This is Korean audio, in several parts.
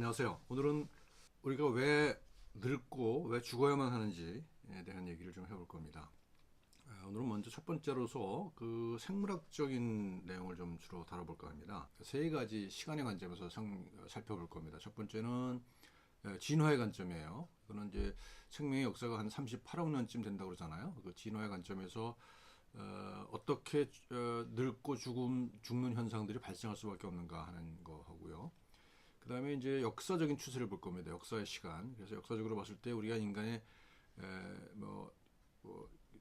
안녕하세요. 오늘은 우리가 왜 늙고 왜 죽어야만 하는지에 대한 얘기를 좀 해볼 겁니다. 오늘은 먼저 첫 번째로서 그 생물학적인 내용을 좀 주로 다뤄볼까 합니다. 세 가지 시간의 관점에서 살펴볼 겁니다. 첫 번째는 진화의 관점이에요. 이거는 이제 생명의 역사가 한 38억 년쯤 된다고 그러잖아요. 그 진화의 관점에서 어떻게 늙고 죽는 현상들이 발생할 수밖에 없는가 하는 거 하고요. 그 다음에 이제 역사적인 추세를 볼 겁니다. 역사의 시간. 그래서 역사적으로 봤을 때 우리가 인간의 뭐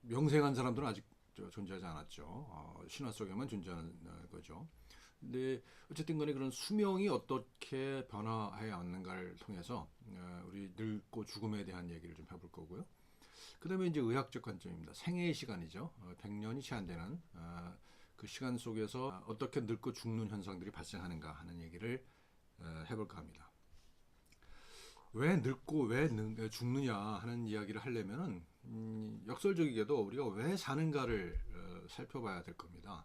명생한 사람들은 아직 존재하지 않았죠. 신화 속에만 존재하는 거죠. 근데 어쨌든 간에 그런 수명이 어떻게 변화해 왔는가를 통해서 우리 늙고 죽음에 대한 얘기를 좀 해볼 거고요. 그 다음에 이제 의학적 관점입니다. 생애의 시간이죠. 100년이 채 안 되는 그 시간 속에서 어떻게 늙고 죽는 현상들이 발생하는가 하는 얘기를 해볼까 합니다. 왜 늙고 왜 죽느냐 하는 이야기를 하려면은 역설적이게도 우리가 왜 사는가를 살펴봐야 될 겁니다.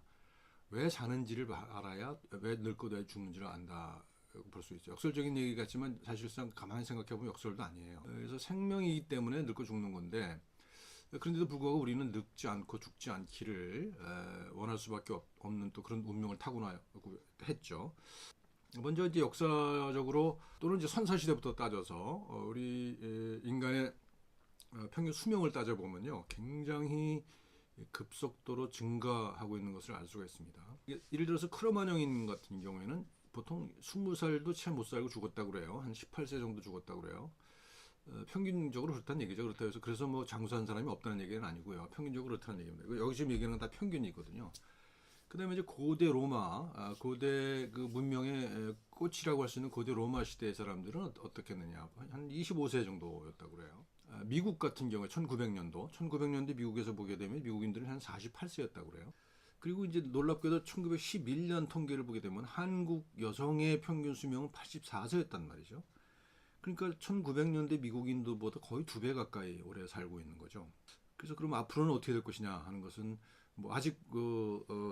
왜 사는지를 알아야 왜 늙고 왜 죽는지를 안다 볼 수 있죠. 역설적인 얘기 같지만 사실상 가만히 생각해보면 역설도 아니에요. 그래서 생명이기 때문에 늙고 죽는 건데, 그런데도 불구하고 우리는 늙지 않고 죽지 않기를 원할 수밖에 없는 또 그런 운명을 타고나고 했죠. 먼저 이제 역사적으로 또는 이제 선사시대부터 따져서 우리 인간의 평균 수명을 따져보면요, 굉장히 급속도로 증가하고 있는 것을 알 수가 있습니다. 예를 들어서 크로마뇽인 같은 경우에는 보통 20살도 채 못 살고 죽었다고 그래요. 한 18세 정도 죽었다고 그래요. 평균적으로 그렇다는 얘기죠. 그렇다고 해서 그래서 뭐 장수한 사람이 없다는 얘기는 아니고요. 평균적으로 그렇다는 얘기입니다. 여기 지금 얘기하는 건 다 평균이거든요. 그다음에 이제 고대 로마, 고대 그 문명의 꽃이라고 할 수 있는 고대 로마 시대의 사람들은 어떻게 했느냐? 한 25세 정도였다고 그래요. 미국 같은 경우에 1900년도 미국에서 보게 되면 미국인들은 한 48세였다고 그래요. 그리고 이제 놀랍게도 1911년 통계를 보게 되면 한국 여성의 평균 수명은 84세였단 말이죠. 그러니까 1900년대 미국인들보다 거의 2배 가까이 오래 살고 있는 거죠. 그래서 그럼 앞으로는 어떻게 될 것이냐 하는 것은 뭐 아직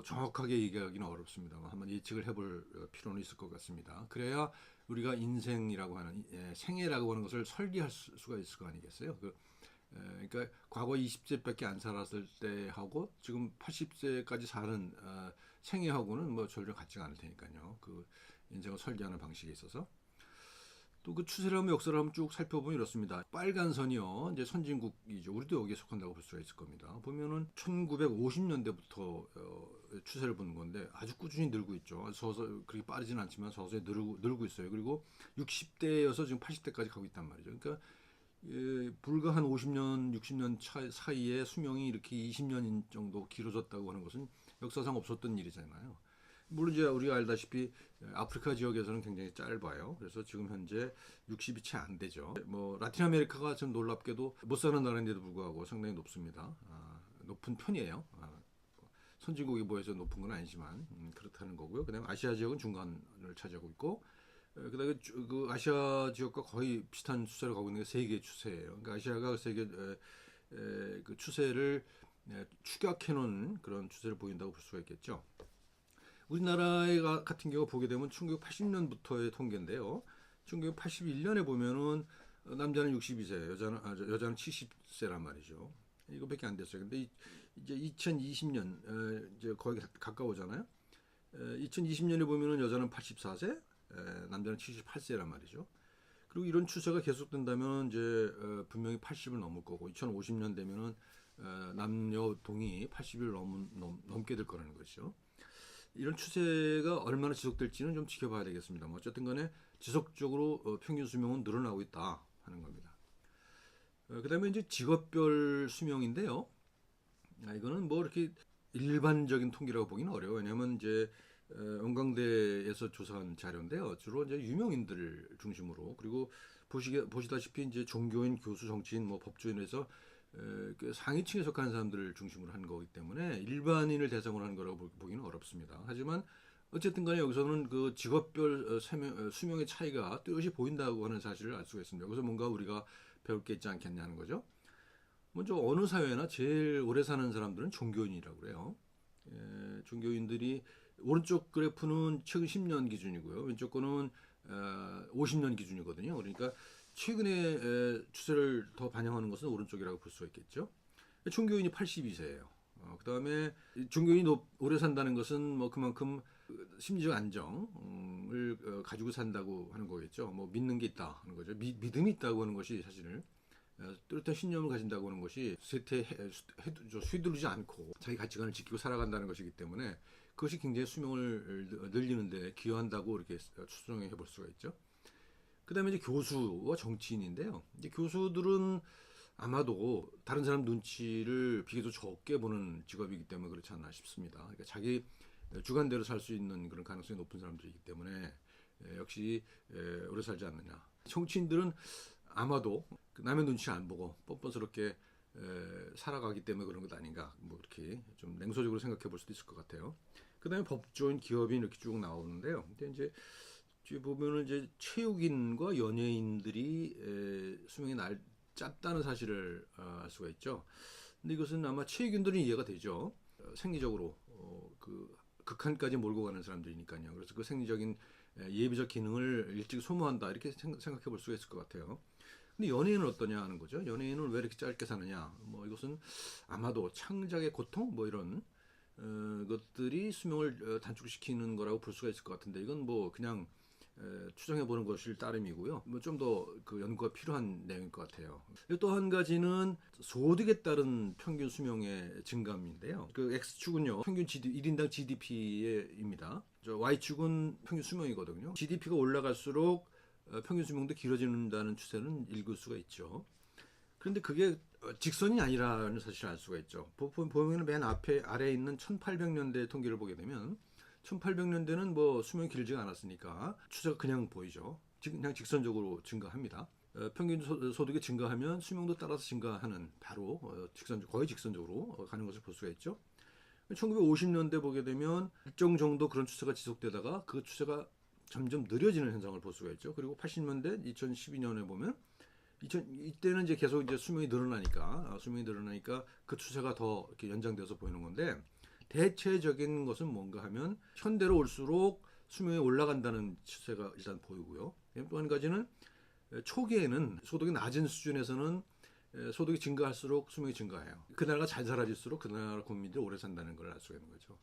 정확하게 얘기하기는 어렵습니다만 한번 예측을 해볼 필요는 있을 것 같습니다. 그래야 우리가 인생이라고 하는 생애라고 하는 것을 설계할 수가 있을 거 아니겠어요? 그러니까 과거 20세밖에 안 살았을 때하고 지금 80세까지 사는 생애하고는 뭐 전혀 같지가 않을 테니까요. 그 인생을 설계하는 방식에 있어서. 또 그 추세를 한번 역사를 한번 쭉 살펴보면 이렇습니다. 빨간 선이요, 이제 선진국이죠. 우리도 여기에 속한다고 볼 수가 있을 겁니다. 보면은 1950년대부터 추세를 보는 건데 아주 꾸준히 늘고 있죠. 서서 그렇게 빠르진 않지만 서서히 늘고 있어요. 그리고 60대여서 지금 80대까지 가고 있단 말이죠. 그러니까 불과 한 50년, 60년 사이에 수명이 이렇게 20년 정도 길어졌다고 하는 것은 역사상 없었던 일이잖아요. 물론 이제 우리가 알다시피 아프리카 지역에서는 굉장히 짧아요. 그래서 지금 현재 60이 채 안 되죠. 뭐 라틴 아메리카가 좀 놀랍게도 못 사는 나라인데도 불구하고 상당히 높습니다. 높은 편이에요. 선진국에 비해서 높은 건 아니지만 그렇다는 거고요. 그다음에 아시아 지역은 중간을 차지하고 있고, 그다음에 그 아시아 지역과 거의 비슷한 추세로 가고 있는 게 세계 추세예요. 그러니까 아시아가 세계 그 추세를 추격해 놓은 그런 추세를 보인다고 볼 수가 있겠죠. 우리나라 같은 경우 보게 되면 1980년부터의 통계인데요. 1981년에 보면은 남자는 62세, 여자는 70세란 말이죠. 이거밖에 안 됐어요. 근데 이제 2020년 이제 거의 가까워잖아요. 2020년에 보면은 여자는 84세, 남자는 78세란 말이죠. 그리고 이런 추세가 계속된다면 이제 분명히 80을 넘을 거고 2050년 되면은 남녀 동이 80을 넘게 될 거라는 것이죠. 이런 추세가 얼마나 지속될지는 좀 지켜봐야 되겠습니다. 어쨌든 간에 지속적으로 평균 수명은 늘어나고 있다 하는 겁니다. 그 다음에 이제 직업별 수명인데요. 이거는 뭐 이렇게 일반적인 통계라고 보기는 어려워요. 왜냐하면 이제 연강대에서 조사한 자료인데요. 주로 이제 유명인들을 중심으로, 그리고 보시다시피 이제 종교인, 교수, 정치인, 뭐 법조인에서 그 상위층에 속하는 사람들을 중심으로 한 거기 때문에 일반인을 대상으로 한 거라고 보기는 어렵습니다. 하지만 어쨌든 간에 여기서는 그 직업별 수명의 차이가 뚜렷이 보인다고 하는 사실을 알 수가 있습니다. 여기서 뭔가 우리가 배울 게 있지 않겠냐는 거죠. 먼저 어느 사회나 제일 오래 사는 사람들은 종교인이라고 그래요. 종교인들이 오른쪽 그래프는 최근 10년 기준이고요. 왼쪽 거는 50년 기준이거든요. 그러니까 최근에 추세를 더 반영하는 것은 오른쪽이라고 볼 수가 있겠죠. 종교인이 82세예요. 그다음에 종교인이 오래 산다는 것은 뭐 그만큼 심리적 안정을 가지고 산다고 하는 거겠죠. 뭐 믿는 게 있다 하는 거죠. 믿음이 있다고 하는 것이 사실은 뚜렷한 신념을 가진다고 하는 것이 휘두르지 않고 자기 가치관을 지키고 살아간다는 것이기 때문에 그것이 굉장히 수명을 늘리는데 기여한다고 이렇게 추정해 볼 수가 있죠. 그다음에 이제 교수와 정치인인데요. 이제 교수들은 아마도 다른 사람 눈치를 비교적 적게 보는 직업이기 때문에 그렇지 않나 싶습니다. 그러니까 자기 주관대로 살 수 있는 그런 가능성이 높은 사람들이기 때문에 역시 오래 살지 않느냐. 정치인들은 아마도 남의 눈치 안 보고 뻔뻔스럽게 살아가기 때문에 그런 것 아닌가. 뭐 이렇게 좀 냉소적으로 생각해 볼 수도 있을 것 같아요. 그다음에 법조인, 기업인 이렇게 쭉 나오는데요. 근데 이제 뒤에 보면은 이제 체육인과 연예인들이 수명이 짧다는 사실을 알 수가 있죠. 근데 이것은 아마 체육인들은 이해가 되죠. 생리적으로 그 극한까지 몰고 가는 사람들이니까요. 그래서 그 생리적인 예비적 기능을 일찍 소모한다 이렇게 생각해 볼 수가 있을 것 같아요. 근데 연예인은 어떠냐 하는 거죠. 연예인은 왜 이렇게 짧게 사느냐. 뭐 이것은 아마도 창작의 고통 뭐 이런 것들이 수명을 단축시키는 거라고 볼 수가 있을 것 같은데 이건 뭐 그냥 추정해 보는 것일 따름이고요. 뭐 좀 더 그 연구가 필요한 내용일 것 같아요. 또 한 가지는 소득에 따른 평균 수명의 증감인데요. 그 X축은요, 평균 1인당 GDP입니다. Y축은 평균 수명이거든요. GDP가 올라갈수록 평균 수명도 길어진다는 추세는 읽을 수가 있죠. 그런데 그게 직선이 아니라는 사실을 알 수가 있죠. 보면 맨 앞에 아래에 있는 1800년대 통계를 보게 되면 1800년대는 뭐 수명이 길지가 않았으니까 추세가 그냥 보이죠. 그냥 직선적으로 증가합니다. 평균 소득이 증가하면 수명도 따라서 증가하는 바로 거의 직선적으로 가는 것을 볼 수가 있죠. 1950년대 보게 되면 일정 정도 그런 추세가 지속되다가 그 추세가 점점 느려지는 현상을 볼 수가 있죠. 그리고 80년대, 2012년에 보면 이때는 이제 계속 이제 수명이 늘어나니까 그 추세가 더 이렇게 연장돼서 보이는 건데 대체적인 것은 뭔가 하면 현대로 올수록 수명이 올라간다는 추세가 일단 보이고요. 또 한 가지는 초기에는 소득이 낮은 수준에서는 소득이 증가할수록 수명이 증가해요. 그 나라가 잘 살아질수록 그 나라 국민들이 오래 산다는 걸 알 수가 있는 거죠.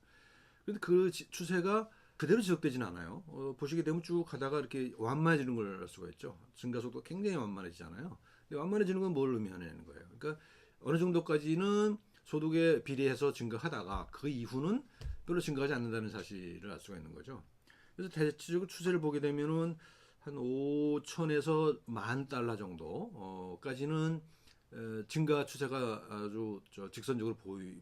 그런데 그 추세가 그대로 지속되지는 않아요. 보시게 되면 쭉 가다가 이렇게 완만해지는 걸 알 수가 있죠. 증가 속도가 굉장히 완만해지잖아요. 근데 완만해지는 건 뭘 의미하냐는 거예요. 그러니까 어느 정도까지는 소득에 비례해서 증가하다가 그 이후는 별로 증가하지 않는다는 사실을 알 수가 있는 거죠. 그래서 대체적으로 추세를 보게 되면은 한 5천에서 10,000달러 정도까지는 증가 추세가 아주 직선적으로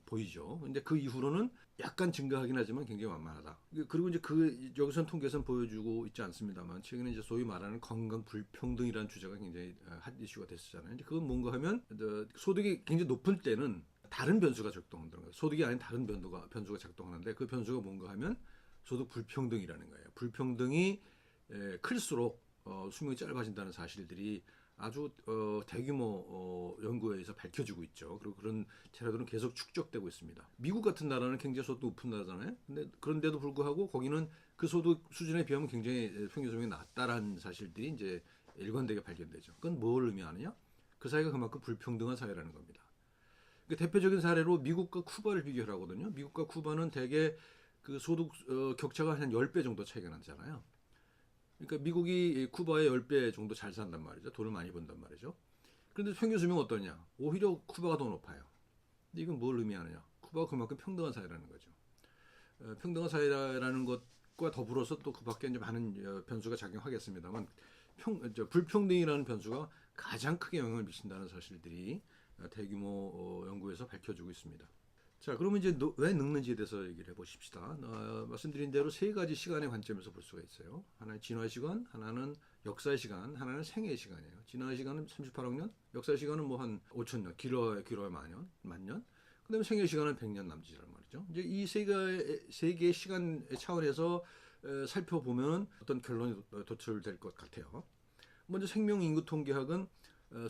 보이죠. 근데 그 이후로는 약간 증가하긴 하지만 굉장히 완만하다. 그리고 이제 여기선 통계선 보여주고 있지 않습니다만 최근에 이제 소위 말하는 건강 불평등이라는 주제가 굉장히 핫 이슈가 됐었잖아요. 이제 그건 뭔가 하면 소득이 굉장히 높을 때는 다른 변수가 작동한다는 거예요. 소득이 아닌 다른 변수가 작동하는데 그 변수가 뭔가 하면 소득 불평등이라는 거예요. 불평등이 클수록 수명이 짧아진다는 사실들이 아주 대규모 연구에 의해서 밝혀지고 있죠. 그리고 그런 테러들은 계속 축적되고 있습니다. 미국 같은 나라는 굉장히 소득 높은 나라잖아요. 근데 그런데도 불구하고 거기는 그 소득 수준에 비하면 굉장히 평균 수명이 낮다라는 사실들이 이제 일관되게 발견되죠. 그건 뭘 의미하느냐? 그 사회가 그만큼 불평등한 사회라는 겁니다. 그 대표적인 사례로 미국과 쿠바를 비교를 하거든요. 미국과 쿠바는 대개 그 소득 격차가 한 10배 정도 차이가 나잖아요. 그러니까 미국이 쿠바의 10배 정도 잘 산단 말이죠. 돈을 많이 번단 말이죠. 그런데 평균 수명은 어떠냐? 오히려 쿠바가 더 높아요. 근데 이건 뭘 의미하느냐? 쿠바가 그만큼 평등한 사회라는 거죠. 평등한 사회라는 것과 더불어서 또 그 밖에 이제 많은 변수가 작용하겠습니다만 불평등이라는 변수가 가장 크게 영향을 미친다는 사실들이 대규모 연구에서 밝혀지고 있습니다. 자, 그러면 이제 왜 늙는지에 대해서 얘기를 해보십시다. 말씀드린 대로 세 가지 시간의 관점에서 볼 수가 있어요. 하나는 진화의 시간, 하나는 역사의 시간, 하나는 생애의 시간이에요. 진화의 시간은 38억 년, 역사의 시간은 뭐 한 5천 년, 길어야 만 년. 그다음에 생애의 시간은 100년 남짓이란 말이죠. 이제 이 세 개의 시간 차원에서 살펴보면 어떤 결론이 도출될 것 같아요. 먼저 생명 인구 통계학은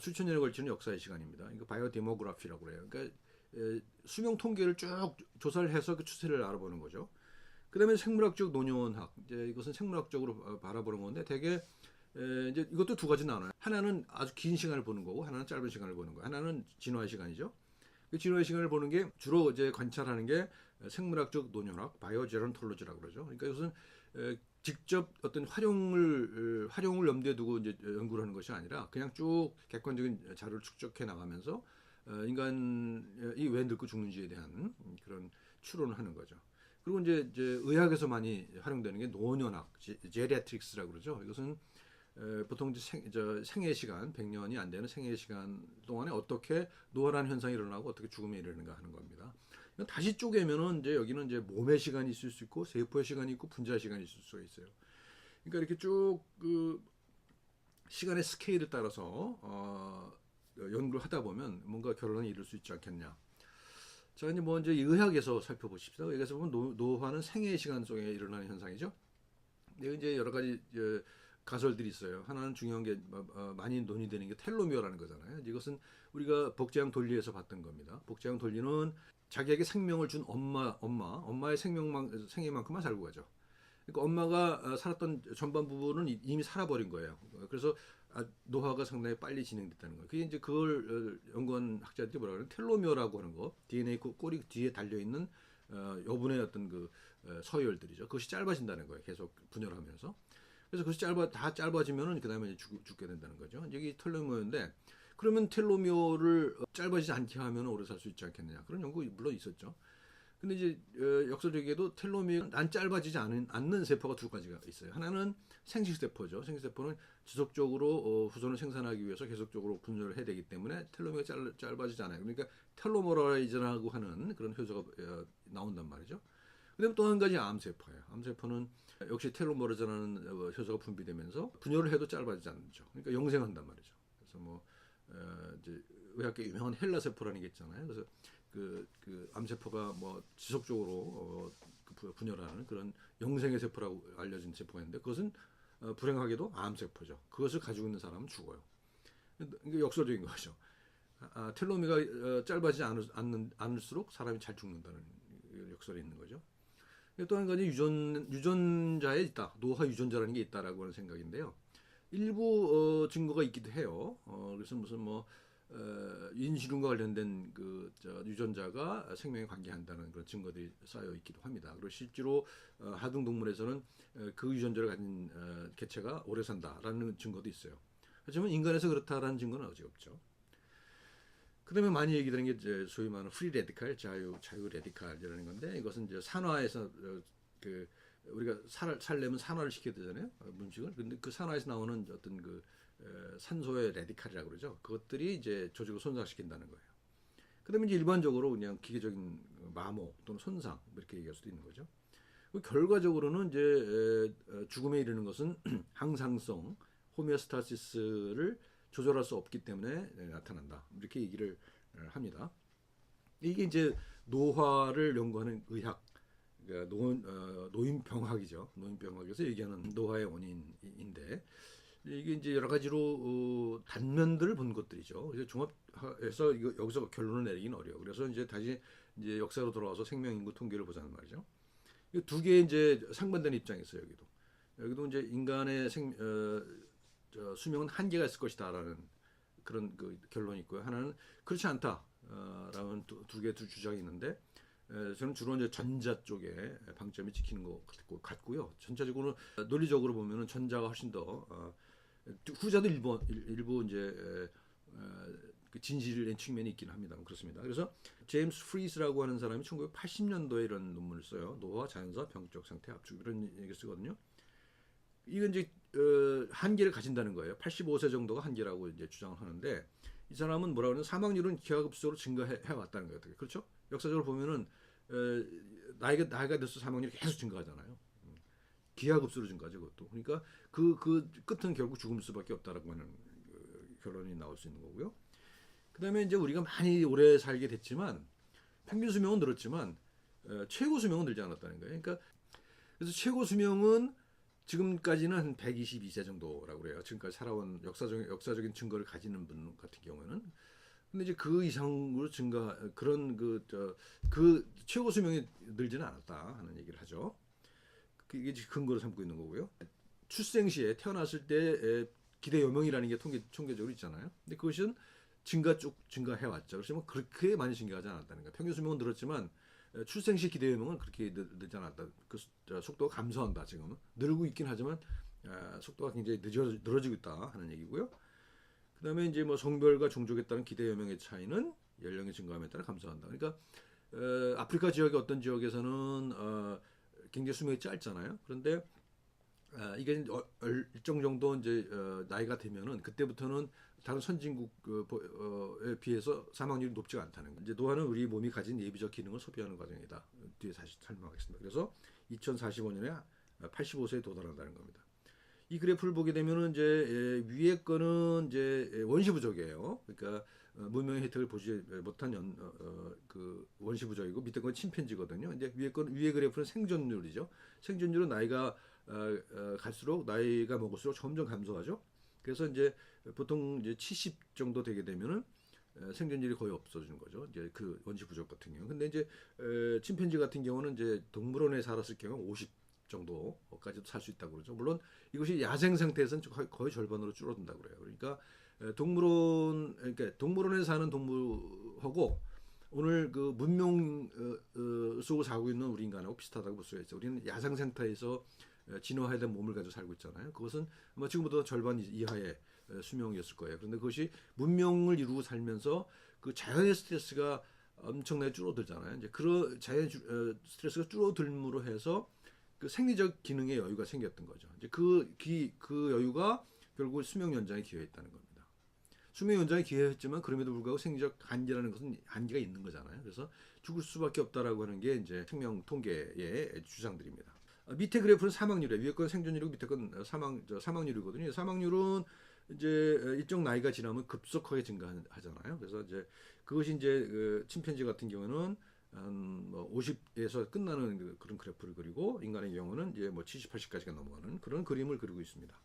수천 년에 걸치는 역사의 시간입니다. 이거 바이오 데모그래피라고 그래요. 그러니까 수명 통계를 쭉 조사를 해서 그 추세를 알아보는 거죠. 그다음에 생물학적 노년학. 이제 이것은 생물학적으로 바라보는 건데 되게 이제 이것도 두 가지 나눠요. 하나는 아주 긴 시간을 보는 거고 하나는 짧은 시간을 보는 거예요. 하나는 진화의 시간이죠. 그 진화의 시간을 보는 게 주로 이제 관찰하는 게 생물학적 노년학, 바이오제론톨로지라고 그러죠. 그러니까 이것은 직접 어떤 활용을 염두에 두고 이제 연구를 하는 것이 아니라 그냥 쭉 객관적인 자료를 축적해 나가면서 인간이 왜 늙고 죽는지에 대한 그런 추론을 하는 거죠. 그리고 이제 의학에서 많이 활용되는 게 노년학, 제리아트릭스라고 그러죠. 이것은 보통 생애 시간, 100년이 안 되는 생애 시간 동안에 어떻게 노화라는 현상이 일어나고 어떻게 죽음에 이르는가 하는 겁니다. 다시 쪼개면은 이제 여기는 이제 몸의 시간이 있을 수 있고 세포의 시간이 있고 분자의 시간이 있을 수가 있어요. 그러니까 이렇게 쭉 그 시간의 스케일에 따라서 연구를 하다 보면 뭔가 결론에 이를 수 있지 않겠냐. 자, 이제 먼저 의학에서 살펴보십시다. 의학에서 보면 노화는 생애의 시간 속에 일어나는 현상이죠. 이제 여러 가지 가설들이 있어요. 하나는 중요한 게 많이 논의되는 게 텔로미어라는 거잖아요. 이것은 우리가 복제형 돌리에서 봤던 겁니다. 복제형 돌리는 자기에게 생명을 준 엄마의 생애만큼만 살고 가죠. 그러니까 엄마가 살았던 전반 부분은 이미 살아버린 거예요. 그래서 노화가 상당히 빨리 진행됐다는 거예요. 그게 이제 그걸 연구한 학자들이 뭐라 그러냐면 텔로미어라고 하는 거, DNA 꼬리 뒤에 달려 있는 여분의 어떤 그 서열들이죠. 그것이 짧아진다는 거예요. 계속 분열하면서. 그래서 그것이 다 짧아지면은 그 다음에 죽게 된다는 거죠. 여기 텔로미어인데 그러면 텔로미어를 짧아지지 않게 하면 오래 살 수 있지 않겠느냐. 그런 연구 물론 있었죠. 근데 이제 역사적에도 텔로미어는 안 짧아지지 않는 세포가 두 가지가 있어요. 하나는 생식세포죠. 생식세포는 지속적으로 후손을 생산하기 위해서 계속적으로 분열을 해야 되기 때문에 텔로미어가 짧아지지 않아요. 그러니까 텔로머라이즈라고 하는 그런 효소가 나온단 말이죠. 그다음에 또 한 가지 암세포예요. 암세포는 역시 텔로머라이즈라는 효소가 분비되면서 분열을 해도 짧아지지 않죠. 그러니까 영생한단 말이죠. 그래서 이제 의학계 유명한 헬라세포라는 게 있잖아요. 그래서 그 암세포가 뭐 지속적으로 분열하는 그런 영생의 세포라고 알려진 세포가 있는데 그것은 불행하게도 암세포죠. 그것을 가지고 있는 사람은 죽어요. 이게 역설적인 거죠. 텔로미가 짧아지지 않을수록 사람이 잘 죽는다는 역설이 있는 거죠. 또 한 가지 유전자에 있다. 노화 유전자라는 게 있다라고 하는 생각인데요. 일부 증거가 있기도 해요. 그래서 무슨 인슐린과 관련된 유전자가 생명에 관계한다는 그런 증거들이 쌓여 있기도 합니다. 그리고 실제로 하등 동물에서는 그 유전자를 가진 개체가 오래 산다라는 증거도 있어요. 하지만 인간에서 그렇다라는 증거는 아직 없죠. 그다음에 많이 얘기되는 게 이제 소위 말하는 프리 레디칼, 자유 레디칼이라는 건데 이것은 이제 산화에서 우리가 살려면 산화를 시켜야 되잖아요. 음식을. 근데 그 산화에서 나오는 어떤 산소의 레디칼이라고 그러죠. 그것들이 이제 조직을 손상시킨다는 거예요. 그다음에 이제 일반적으로 그냥 기계적인 마모 또는 손상 이렇게 얘기할 수도 있는 거죠. 결과적으로는 이제 죽음에 이르는 것은 항상성, 호메오스타시스를 조절할 수 없기 때문에 나타난다. 이렇게 얘기를 합니다. 이게 이제 노화를 연구하는 의학, 그러니까 노인병학이죠. 노인병학에서 얘기하는 노화의 원인인데 이게 이제 여러 가지로 단면들을 본 것들이죠. 그래서 종합해서 여기서 결론을 내리기는 어려워. 그래서 이제 다시 이제 역사로 돌아와서 생명 인구 통계를 보자는 말이죠. 두 개의 이제 상반되는 입장이 있어요. 여기도 이제 인간의 수명은 한계가 있을 것이다라는 그런 결론이 있고요. 하나는 그렇지 않다라는 두 개의 주장이 있는데 저는 주로 이제 전자 쪽에 방점이 찍히는 것 같고요. 전체적으로 논리적으로 보면은 전자가 훨씬 더 후자도 일부 이제 그 진실의 측면이 있긴 합니다. 그렇습니다. 그래서 제임스 프리스라고 하는 사람이 1980년도에 이런 논문을 써요. 노화, 자연사, 병적 상태, 압축 이런 얘기를 쓰거든요. 이건 이제 한계를 가진다는 거예요. 85세 정도가 한계라고 이제 주장을 하는데 이 사람은 뭐라 그러냐면 사망률은 기하급수로 증가해 왔다는 거예요. 그렇죠? 역사적으로 보면은 나이가 들수 사망률이 계속 증가하잖아요. 기하급수로 증가하죠, 그것도. 그러니까 그 끝은 결국 죽을 수밖에 없다라고 하는 결론이 나올 수 있는 거고요. 그다음에 이제 우리가 많이 오래 살게 됐지만 평균 수명은 늘었지만 최고 수명은 늘지 않았다는 거예요. 그러니까 그래서 최고 수명은 지금까지는 한 122세 정도라고 그래요. 지금까지 살아온 역사적인 증거를 가지는 분 같은 경우에는. 근데 이제 그 이상으로 그런 그 최고 수명이 늘지는 않았다 하는 얘기를 하죠. 그게 근거로 삼고 있는 거고요. 출생 시에 태어났을 때 기대 여명이라는 게 통계적으로 있잖아요. 근데 그것은 쭉 증가해 왔죠. 그렇지만 그렇게 많이 증가하지 않았다는 거예요. 평균 수명은 늘었지만 출생 시 기대 여명은 그렇게 늘지 않았다. 그 속도가 감소한다. 지금은 늘고 있긴 하지만 속도가 굉장히 늘어지고 있다 하는 얘기고요. 그다음에 이제 뭐 성별과 종족에 따른 기대 여명의 차이는 연령의 증가함에 따라 감소한다. 그러니까 아프리카 지역의 어떤 지역에서는 굉장히 수명이 짧잖아요. 그런데 이게 일정 정도 이제 나이가 되면은 그때부터는 다른 선진국에 비해서 사망률이 높지가 않다는 거예요. 이제 노화는 우리 몸이 가진 예비적 기능을 소비하는 과정이다. 뒤에 다시 설명하겠습니다. 그래서 2045년에 85세에 도달한다는 겁니다. 이 그래프를 보게 되면은 이제 위에 거는 이제 원시 부족이에요. 그러니까 문명의 혜택을 보지 못한 그 원시 부족이고 밑에 건 침팬지거든요. 이제 위에 그래프는 생존율이죠. 생존율은 나이가 갈수록 나이가 먹을수록 점점 감소하죠. 그래서 이제 보통 이제 70 정도 되게 되면은 생존율이 거의 없어지는 거죠. 이제 그 원시 부족 같은 경우. 근데 이제 침팬지 같은 경우는 이제 동물원에 살았을 경우 50 정도까지도 살 수 있다고 그러죠. 물론 이것이 야생 상태에서는 거의 절반으로 줄어든다고 그래요. 그러니까 그러니까 동물원에 사는 동물하고 오늘 그 문명 속을 살고 있는 우리 인간하고 비슷하다고 볼 수가 있죠. 우리는 야생 상태에서 진화해야 된 몸을 가지고 살고 있잖아요. 그것은 아마 지금보다 절반 이하의 수명이었을 거예요. 그런데 그것이 문명을 이루고 살면서 그 자연의 스트레스가 엄청나게 줄어들잖아요. 이제 그런 자연 스트레스가 줄어들므로 해서 그 생리적 기능의 여유가 생겼던 거죠. 이제 그 여유가 결국 수명 연장에 기여했다는 겁니다. 수명 연장에 기여했지만 그럼에도 불구하고 생리적 한계라는 것은 한계가 있는 거잖아요. 그래서 죽을 수밖에 없다라고 하는 게 이제 생명 통계의 주장들입니다. 밑에 그래프는 사망률이에요. 위에 건 생존율이고 밑에 건 사망률이거든요. 사망률은 이제 일정 나이가 지나면 급속하게 증가하잖아요. 그래서 이제 그것이 이제 그 침팬지 같은 경우는 뭐 50에서 끝나는 그런 그래프를 그리고 인간의 경우는 이제 뭐 70, 80까지가 넘어가는 그런 그림을 그리고 있습니다.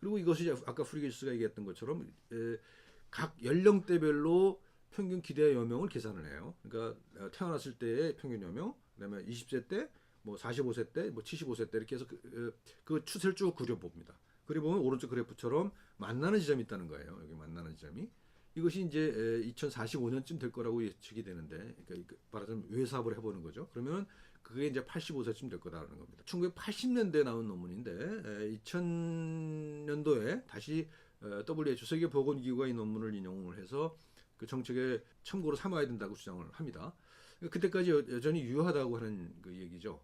그리고 이것이 아까 프리게스가 얘기했던 것처럼 각 연령대별로 평균 기대 여명을 계산을 해요. 그러니까 태어났을 때의 평균 여명, 그다음에 20세 때, 뭐 45세 때, 뭐 75세 때 이렇게 해서 그 추세를 쭉 그려봅니다. 그려보면 오른쪽 그래프처럼 만나는 지점이 있다는 거예요. 여기 만나는 지점이. 이것이 이제 2045년쯤 될 거라고 예측이 되는데, 그러니까 말하자면 외사업을 해보는 거죠. 그러면 그게 이제 85세쯤 될 거다라는 겁니다. 1980년대에 나온 논문인데 2000년도에 다시 WHO 세계보건기구가 이 논문을 인용을 해서 그 정책에 참고로 삼아야 된다고 주장을 합니다. 그때까지 여전히 유효하다고 하는 그 얘기죠.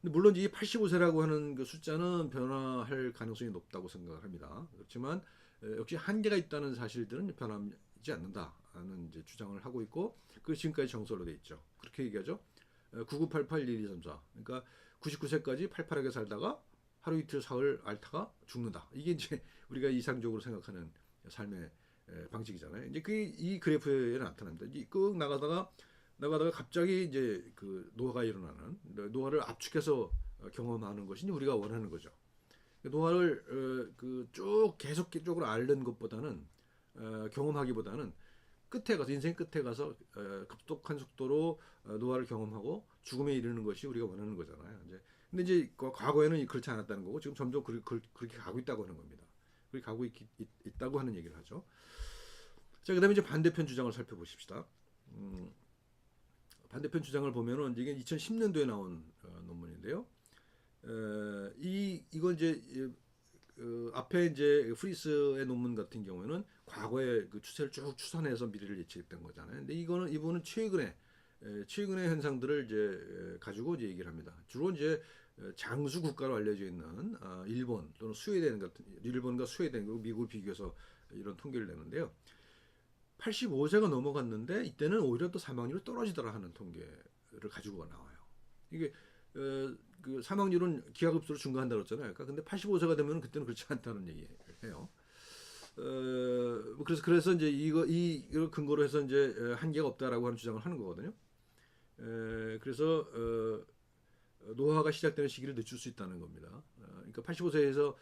근데 물론 이 85세라고 하는 그 숫자는 변화할 가능성이 높다고 생각을 합니다. 그렇지만 역시 한계가 있다는 사실들은 변하지 않는다는 이제 주장을 하고 있고, 그 지금까지 정설로 돼 있죠. 그렇게 얘기하죠. 99881234. 그러니까 99세까지 팔팔하게 살다가 하루 이틀 사흘 앓다가 죽는다. 이게 이제 우리가 이상적으로 생각하는 삶의 방식이잖아요. 이제 이 그래프에 나타납니다. 꾹 나가다가 갑자기 이제 그 노화가 일어나는, 노화를 압축해서 경험하는 것이 우리가 원하는 거죠. 노화를 그 쭉 계속적으로 앓는 것보다는 경험하기보다는 끝에 가서 인생 끝에 가서 급속한 속도로 노화를 경험하고 죽음에 이르는 것이 우리가 원하는 거잖아요. 근데 이제 과거에는 그렇지 않았다는 거고 지금 점점 그렇게 가고 있다고 하는 겁니다. 그렇게 가고 있다고 하는 얘기를 하죠. 자, 그다음에 이제 반대편 주장을 살펴보십시다. 반대편 주장을 보면은 이게 2010년도에 나온 논문인데요. 이건 이제 앞에 이제 프리스의 논문 같은 경우에는 과거의 그 추세를 쭉 추산해서 미래를 예측했던 거잖아요. 근데 이분은 최근의 현상들을 이제 가지고 이제 얘기를 합니다. 주로 이제 장수 국가로 알려져 있는 일본 또는 스웨덴 같은, 일본과 스웨덴 그리고 미국을 비교해서 이런 통계를 내는데요. 85세가 넘어갔는데 이때는 오히려 또 사망률이 떨어지더라 하는 통계를 가지고 나와요. 이게 그 사망률은 기하급수로 증가한다고 했잖아요. 그러니까 근데 85세가 되면 그때는 그렇지 않다는 얘기예요. 그래서 이제 이걸 근거로 해서 이제 한계가 없다라고 하는 주장을 하는 거거든요. 그래서 노화가 시작되는 시기를 늦출 수 있다는 겁니다. 그러니까 85세에서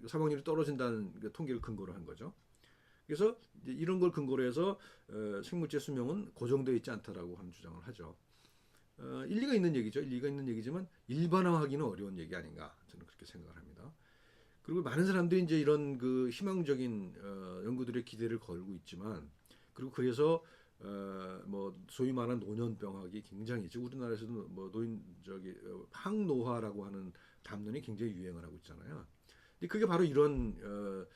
사망률이 떨어진다는 그 통계를 근거로 한 거죠. 그래서 이런 걸 근거로 해서 생물체 수명은 고정되어 있지 않다라고 하는 주장을 하죠. 일리가 있는 얘기죠. 일리가 있는 얘기지만 일반화하기는 어려운 얘기 아닌가 저는 그렇게 생각을 합니다. 그리고 많은 사람들이 이제 이런 그 희망적인 연구들의 기대를 걸고 있지만 그리고 그래서 뭐 소위 말하는 노년병학이 굉장히 지금 우리나라에서도 뭐 노인 저기 항노화라고 하는 담론이 굉장히 유행을 하고 있잖아요. 근데 그게 바로 이런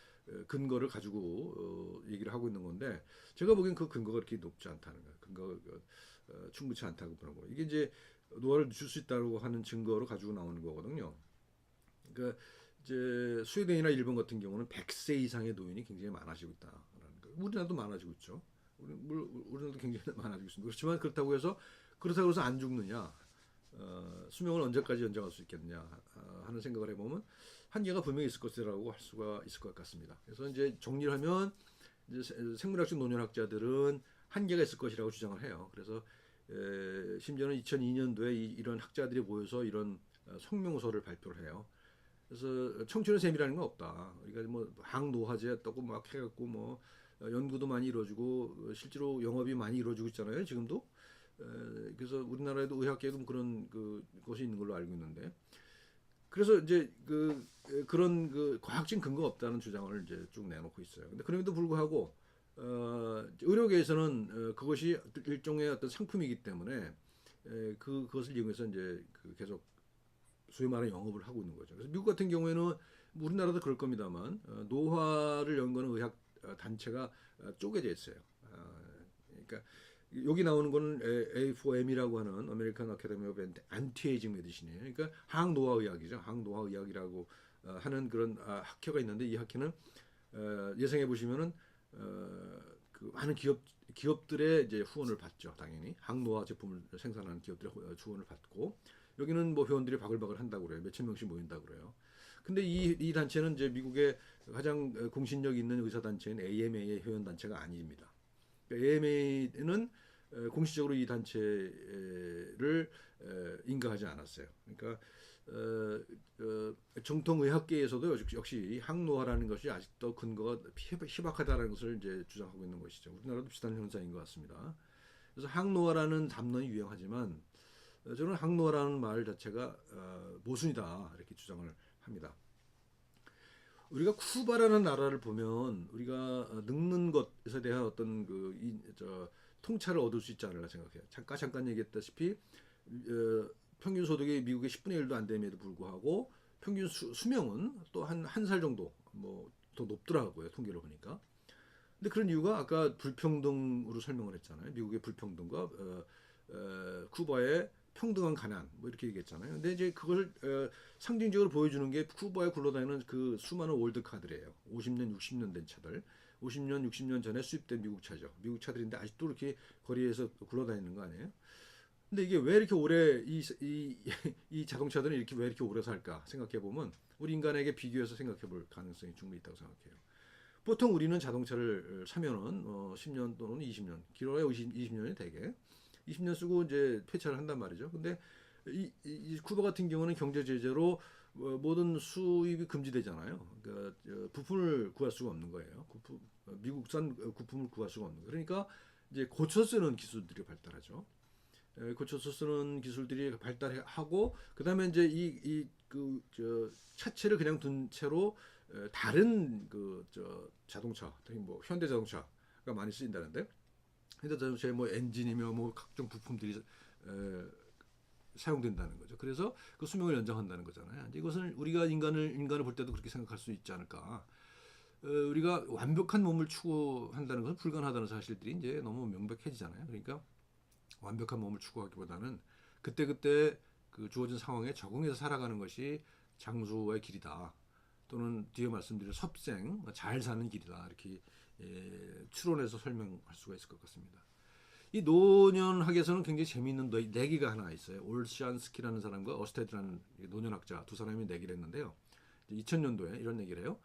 근거를 가지고 얘기를 하고 있는 건데 제가 보기엔 그 근거가 그렇게 높지 않다는 거예요. 근거가 충분치 않다고 보는 거예요. 이게 이제 노화를 줄 수 있다고 하는 증거로 가지고 나오는 거거든요. 그러니까 이제 스웨덴이나 일본 같은 경우는 100세 이상의 노인이 굉장히 많아지고 있다라는 거예요. 우리나라도 많아지고 있죠. 우리나라도 굉장히 많아지고 있습니다. 그렇지만 그렇다고 해서 안 죽느냐? 수명을 언제까지 연장할 수 있겠느냐 하는 생각을 해보면 한계가 분명히 있을 것이라고 할 수가 있을 것 같습니다. 그래서 이제 정리를 하면 이제 생물학적 노년학자들은 한계가 있을 것이라고 주장을 해요. 그래서 심지어는 2002년도에 이런 학자들이 모여서 이런 성명서를 발표를 해요. 그래서 청춘의 셈이라는 건 없다. 우리가 뭐 항노화제 떠고 막 해갖고 뭐 연구도 많이 이루어지고 실제로 영업이 많이 이루어지고 있잖아요. 지금도. 그래서 우리나라에도 의학계도 그런 것이 있는 걸로 알고 있는데 그래서 이제 그런 과학적인 근거가 없다는 주장을 이제 쭉 내놓고 있어요. 근데 그럼에도 불구하고 의료계에서는 그것이 일종의 어떤 상품이기 때문에 그것을 이용해서 이제 계속 소위 말하는 영업을 하고 있는 거죠. 그래서 미국 같은 경우에는 우리나라도 그럴 겁니다만 노화를 연구하는 의학 단체가 쪼개져 있어요. 그러니까 여기 나오는 거는 A4M이라고 하는 아메리칸 아카데미 오브 안티에이징 메디신이에요. 그러니까 항노화 의학이죠. 항노화 의학이라고 하는 그런 학회가 있는데 이 학회는 예상해 보시면은 그 많은 기업들의 이제 후원을 받죠. 당연히 항노화 제품을 생산하는 기업들의 후원을 받고 여기는 뭐 회원들이 바글바글 한다고 그래요. 몇천 명씩 모인다고 그래요. 근데 이 단체는 이제 미국의 가장 공신력 있는 의사 단체인 AMA의 회원 단체가 아닙니다. AMA는 공식적으로 이 단체를 인가하지 않았어요. 그러니까 정통 의학계에서도 역시 항노화라는 것이 아직도 근거가 희박하다는 것을 이제 주장하고 있는 것이죠. 우리나라도 비슷한 현상인 것 같습니다. 그래서 항노화라는 담론이 유행하지만 저는 항노화라는 말 자체가 모순이다 이렇게 주장을 합니다. 우리가 쿠바라는 나라를 보면 우리가 늙는 것에 대한 어떤 통찰을 얻을 수 있지 않을까 생각해요. 잠깐 얘기했다시피 평균 소득이 미국의 10분의 1도 안 됨에도 불구하고 평균 수명은 또 한 살 정도 뭐 더 높더라고요. 통계를 보니까. 근데 그런 이유가 아까 불평등으로 설명을 했잖아요. 미국의 불평등과 쿠바의 평등한 가난 뭐 이렇게 얘기했잖아요. 근데 이제 그걸 상징적으로 보여주는 게 쿠바에 굴러다니는 그 수많은 올드카들이에요. 50년, 60년 된 차들. 50년, 60년 전에 수입된 미국 차죠. 미국 차들인데 아직도 이렇게 거리에서 굴러다니는 거 아니에요? 근데 이게 왜 이렇게 오래 이 자동차들은 이렇게 왜 이렇게 오래 살까 생각해 보면 우리 인간에게 비교해서 생각해 볼 가능성이 충분히 있다고 생각해요. 보통 우리는 자동차를 사면은 10년 또는 20년, 길어야 20년이 되게 20년 쓰고 이제 폐차를 한단 말이죠. 근데 이 쿠바 같은 경우는 경제 제재로 모든 수입이 금지되잖아요. 그러니까 부품을 구할 수가 없는 거예요. 미국산 부품을 구할 수가 없는 거예요. 그러니까 이제 고쳐 쓰는 기술들이 발달하죠. 고쳐서 쓰는 기술들이 발달하고 그다음에 이제 차체를 그냥 둔 채로 다른 자동차, 특히 뭐 현대 자동차가 많이 쓰인다는데 현대 자동차에 뭐 엔진이며 뭐 각종 부품들이 사용된다는 거죠. 그래서 그 수명을 연장한다는 거잖아요. 이것은 우리가 인간을 볼 때도 그렇게 생각할 수 있지 않을까. 우리가 완벽한 몸을 추구한다는 것은 불가능하다는 사실들이 이제 너무 명백해지잖아요. 그러니까 완벽한 몸을 추구하기보다는 그때그때 그 주어진 상황에 적응해서 살아가는 것이 장수의 길이다. 또는 뒤에 말씀드린 섭생, 잘 사는 길이다. 이렇게 추론해서 설명할 수가 있을 것 같습니다. 이 노년학에서는 굉장히 재미있는 내기가 하나 있어요. 올샨스키라는 사람과 어스테드라는 노년학자 두 사람이 내기를 했는데요. 2000년도에 이런 얘기를 해요.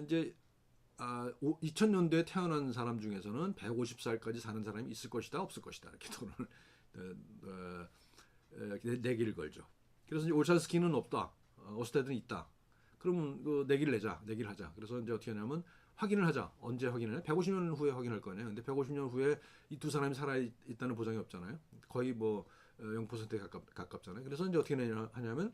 이제 2000년도에 태어난 사람 중에서는 150살까지 사는 사람이 있을 것이다, 없을 것이다. 이렇게 토론을 내기를 걸죠. 그래서 이제 올샨스키는 없다, 어스테드는 있다. 그러면 내기를 하자. 그래서 이제 어떻게 하냐면 확인을 하자. 언제 확인을 해? 150년 후에 확인할 거네요. 근데 150년 후에 이 두 사람이 살아 있다는 보장이 없잖아요. 거의 뭐 0%에 가깝잖아요. 그래서 이제 어떻게 하냐면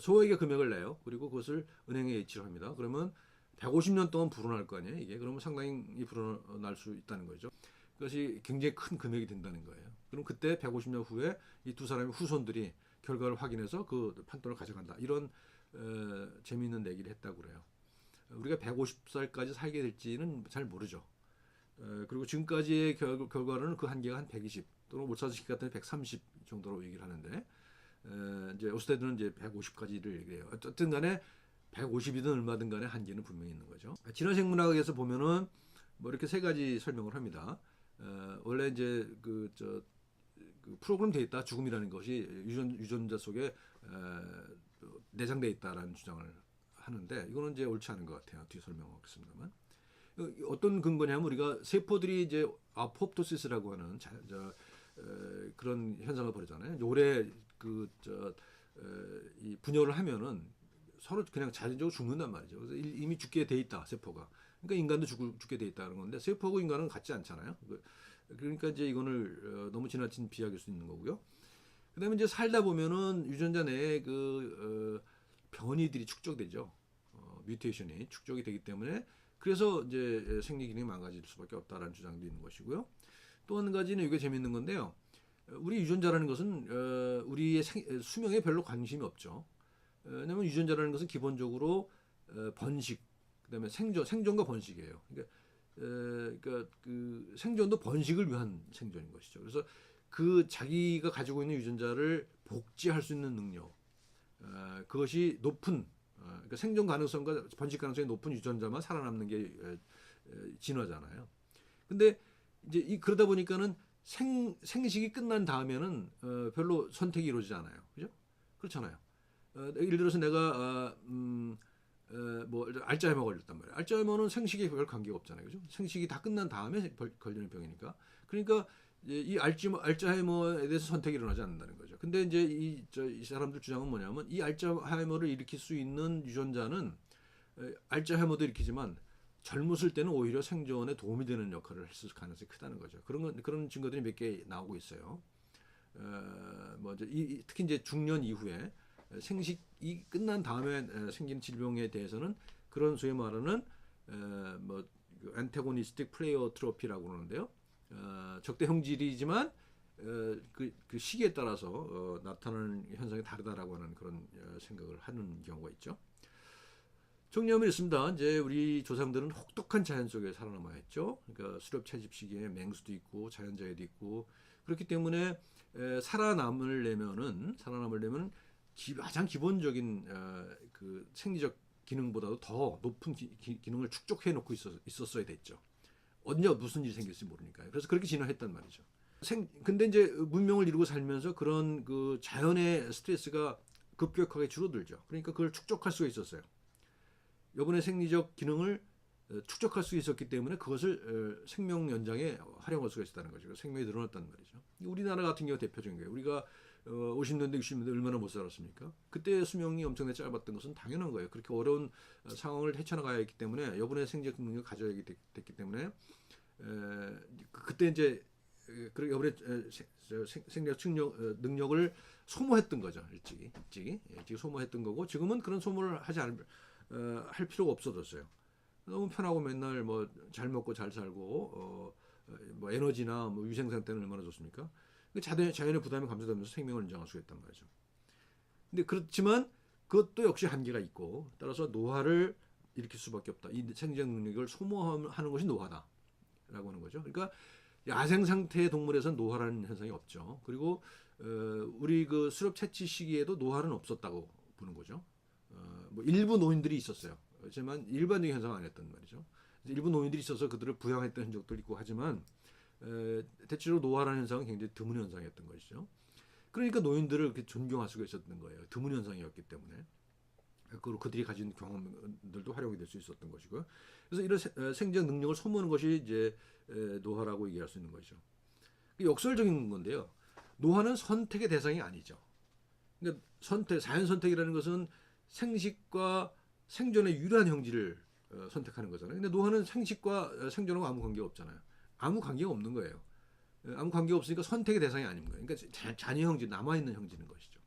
소액의 금액을 내요. 그리고 그것을 은행에 예치를 합니다. 그러면 150년 동안 불어날 거 아니에요, 이게. 그러면 상당히 불어날 수 있다는 거죠. 그것이 굉장히 큰 금액이 된다는 거예요. 그럼 그때 150년 후에 이 두 사람의 후손들이 결과를 확인해서 그 판돈을 가져간다. 이런 재미있는 얘기를 했다고 그래요. 우리가 150살까지 살게 될지는 잘 모르죠. 그리고 지금까지의 결과로는 그 한계가 한 120 또는 몰살시키 같은 130 정도로 얘기를 하는데 이제 오스테드는 이제 150까지를 얘기해요. 어쨌든 간에 150이든 얼마든 간에 한계는 분명히 있는 거죠. 진화생물학에서 보면은 뭐 이렇게 세 가지 설명을 합니다. 원래 이제 그 프로그램 돼 있다, 죽음이라는 것이 유전자 속에 내장돼 있다라는 주장을 하는데 이거는 이제 옳지 않은 것 같아요. 뒤에 설명하겠습니다만. 어떤 근거냐면 우리가 세포들이 이제 아포프토시스라고 하는 그런 현상을 벌이잖아요. 오래 이 분열을 하면은 서로 그냥 자연적으로 죽는단 말이죠. 그래서 이미 죽게 돼 있다, 세포가. 그러니까 인간도 죽게 돼 있다는 건데 세포하고 인간은 같지 않잖아요. 그러니까 이제 이거를 너무 지나친 비약일 수 있는 거고요. 그다음에 이제 살다 보면은 유전자 내에 변이들이 축적되죠. 뮤테이션이 축적이 되기 때문에 그래서 이제 생리 기능이 망가질 수밖에 없다라는 주장도 있는 것이고요. 또 한 가지는 이게 재밌는 건데요. 우리 유전자라는 것은 우리의 수명에 별로 관심이 없죠. 왜냐하면 유전자라는 것은 기본적으로 번식, 그다음에 생존과 번식이에요. 그러니까 그 생존도 번식을 위한 생존인 것이죠. 그래서 그 자기가 가지고 있는 유전자를 복제할 수 있는 능력, 그것이 높은 그러니까 생존 가능성과 번식 가능성이 높은 유전자만 살아남는 게 진화잖아요. 근데 이제 그러다 보니까는 생식이 끝난 다음에는 별로 선택이 이루어지지 않아요. 그죠? 그렇잖아요. 예를 들어서 내가 뭐 알츠하이머 걸렸단 말이에요. 알츠하이머는 생식에 별 관계가 없잖아요. 그죠? 생식이 다 끝난 다음에 걸리는 병이니까. 그러니까 이 알츠하이머에 대해서 선택이 일어나지 않는다는 거죠. 근데 이제 이 사람들 주장은 뭐냐면 이 알츠하이머를 일으킬 수 있는 유전자는 알츠하이머도 일으키지만 젊었을 때는 오히려 생존에 도움이 되는 역할을 했을 가능성이 크다는 거죠. 그런 증거들이 몇 개 나오고 있어요. 뭐 이제 특히 이제 중년 이후에 생식이 끝난 다음에 생기는 질병에 대해서는 그런 소위 말하는 뭐 안테고니스틱 플레이어트로피라고 그러는데요. 적대 형질이지만 그 시기에 따라서 나타나는 현상이 다르다라고 하는 그런 생각을 하는 경우가 있죠. 정리하면 있습니다. 이제 우리 조상들은 혹독한 자연 속에 살아남아야 했죠. 그러니까 수렵 채집 시기에 맹수도 있고 자연재해도 있고 그렇기 때문에 살아남으려면 가장 기본적인 그 생리적 기능보다도 더 높은 기능을 축적해 놓고 있었어야 됐죠. 언제 무슨 일이 생길지 모르니까요. 그래서 그렇게 진화했단 말이죠. 근데 이제 문명을 이루고 살면서 그런 그 자연의 스트레스가 급격하게 줄어들죠. 그러니까 그걸 축적할 수가 있었어요. 여분의 생리적 기능을 축적할 수 있었기 때문에 그것을 생명 연장에 활용할 수가 있었다는 거죠. 생명이 늘어났단 말이죠. 우리나라 같은 경우 대표적인 거예요. 우리가 50년대, 60년대 얼마나 못 살았습니까? 그때 수명이 엄청나게 짧았던 것은 당연한 거예요. 그렇게 어려운 상황을 헤쳐나가야 했기 때문에 여분의 생적 능력을 가져야 됐기 때문에 그때 이제 여분의 생적 능력을 소모했던 거죠. 일찍이 소모했던 거고 지금은 그런 소모를 할 필요가 없어졌어요. 너무 편하고 맨날 뭐 잘 먹고 잘 살고 뭐 에너지나 뭐 위생상 때는 얼마나 좋습니까? 자연의 부담이 감소되면서 생명을 연장할 수 있단 말이죠. 근데 그렇지만 그것도 역시 한계가 있고 따라서 노화를 일으킬 수밖에 없다. 이 생적 능력을 소모하는 것이 노화다라고 하는 거죠. 그러니까 야생 상태의 동물에서는 노화라는 현상이 없죠. 그리고 우리 그 수렵 채취 시기에도 노화는 없었다고 보는 거죠. 뭐 일부 노인들이 있었어요. 하지만 일반적인 현상은 아니었단 말이죠. 일부 노인들이 있어서 그들을 부양했던 흔적도 있고 하지만 대체로 노화라는 현상은 굉장히 드문 현상이었던 것이죠. 그러니까 노인들을 이렇게 존경할 수가 있었던 거예요. 드문 현상이었기 때문에. 그리고 그들이 가진 경험들도 활용이 될 수 있었던 것이고요. 그래서 이런 생적 능력을 소모하는 것이 이제 노화라고 얘기할 수 있는 것이죠. 역설적인 건데요. 노화는 선택의 대상이 아니죠. 그러니까 자연 선택이라는 것은 생식과 생존에 유리한 형질을 선택하는 거잖아요. 근데 노화는 생식과 생존하고 아무 관계가 없잖아요. 아무 관계가 없는 거예요. 아무 관계 없으니까 선택의 대상이 아닌 거예요. 그러니까 자녀 형질 남아 있는 형질인 것이죠.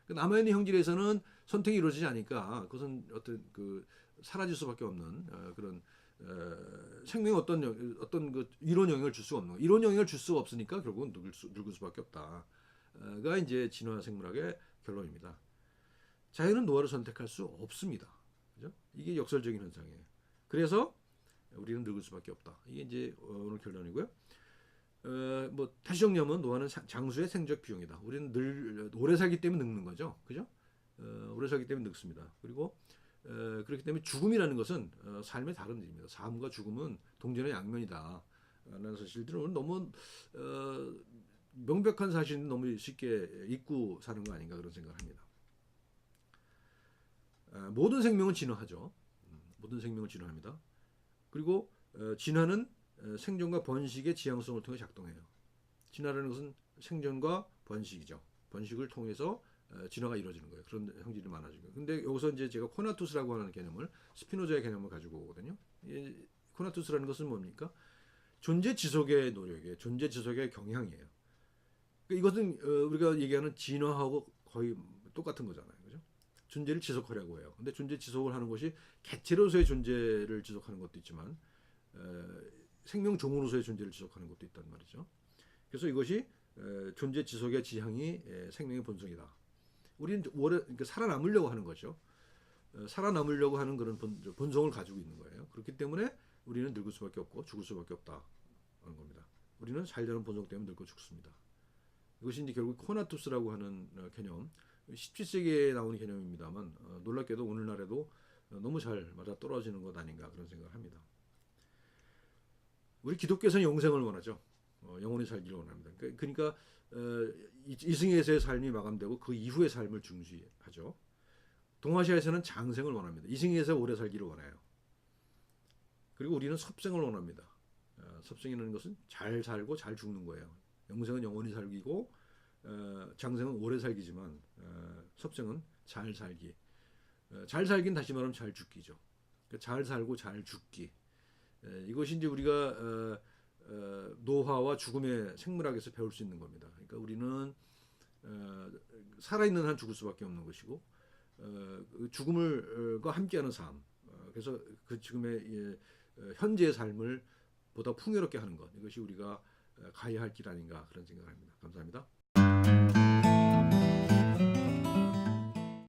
남아 있는 형질에서는 선택이 이루어지지 않으니까 그것은 어떤 그 사라질 수밖에 없는 그런 생명에 어떤 그 이론 영향을 줄 수가 없는 거예요. 이론 영향을 줄 수가 없으니까 결국은 늙을 수밖에 없다가 이제 진화 생물학의 결론입니다. 자연은 노화를 선택할 수 없습니다. 그죠? 이게 역설적인 현상이에요. 그래서 우리는 늙을 수밖에 없다. 이게 이제 오늘 결론이고요. 뭐 다시 정리하면 노화는 장수의 생적 비용이다. 우리는 늘 오래 살기 때문에 늙는 거죠. 그죠? 오래 살기 때문에 늙습니다. 그리고 그렇기 때문에 죽음이라는 것은 삶의 다른 일입니다. 삶과 죽음은 동전의 양면이다. 라는 사실들은 너무 명백한 사실은 너무 쉽게 잊고 사는 거 아닌가 그런 생각을 합니다. 모든 생명은 진화하죠. 모든 생명은 진화합니다. 그리고 진화는 생존과 번식의 지향성을 통해 작동해요. 진화라는 것은 생존과 번식이죠. 번식을 통해서 진화가 이루어지는 거예요. 그런 형질이 많아지고. 근데 여기서 이제 제가 코나투스라고 하는 개념을 스피노자의 개념을 가지고 오거든요. 이 코나투스라는 것은 뭡니까? 존재 지속의 노력이에요. 존재 지속의 경향이에요. 그러니까 이것은 우리가 얘기하는 진화하고 거의 똑같은 거잖아요. 그죠? 존재를 지속하려고 해요. 근데 존재 지속을 하는 것이 개체로서의 존재를 지속하는 것도 있지만 생명 종으로서의 존재를 지속하는 것도 있단 말이죠. 그래서 이것이 존재 지속의 지향이 생명의 본성이다. 우리는 오래 그러니까 살아남으려고 하는 거죠. 살아남으려고 하는 그런 본성을 가지고 있는 거예요. 그렇기 때문에 우리는 늙을 수밖에 없고 죽을 수밖에 없다는 겁니다. 우리는 살려는 본성 때문에 늙고 죽습니다. 이것이 이제 결국 코나투스라고 하는 개념, 17세기에 나온 개념입니다만 놀랍게도 오늘날에도 너무 잘 맞아 떨어지는 것 아닌가 그런 생각을 합니다. 우리 기독교에서는 영생을 원하죠. 영원히 살기를 원합니다. 그러니까 이승에서의 삶이 마감되고 그 이후의 삶을 중시하죠. 동아시아에서는 장생을 원합니다. 이승에서 오래 살기를 원해요. 그리고 우리는 섭생을 원합니다. 섭생이라는 것은 잘 살고 잘 죽는 거예요. 영생은 영원히 살기고 장생은 오래 살기지만 섭생은 잘 살기. 잘 살긴 다시 말하면 잘 죽기죠. 그러니까 잘 살고 잘 죽기. 이것이 이제 우리가 노화와 죽음의 생물학에서 배울 수 있는 겁니다. 그러니까 우리는 살아있는 한 죽을 수밖에 없는 것이고 죽음을과 함께하는 삶. 그래서 그 지금의 현재의 삶을 보다 풍요롭게 하는 것. 이것이 우리가 가야 할 길 아닌가 그런 생각을 합니다. 감사합니다.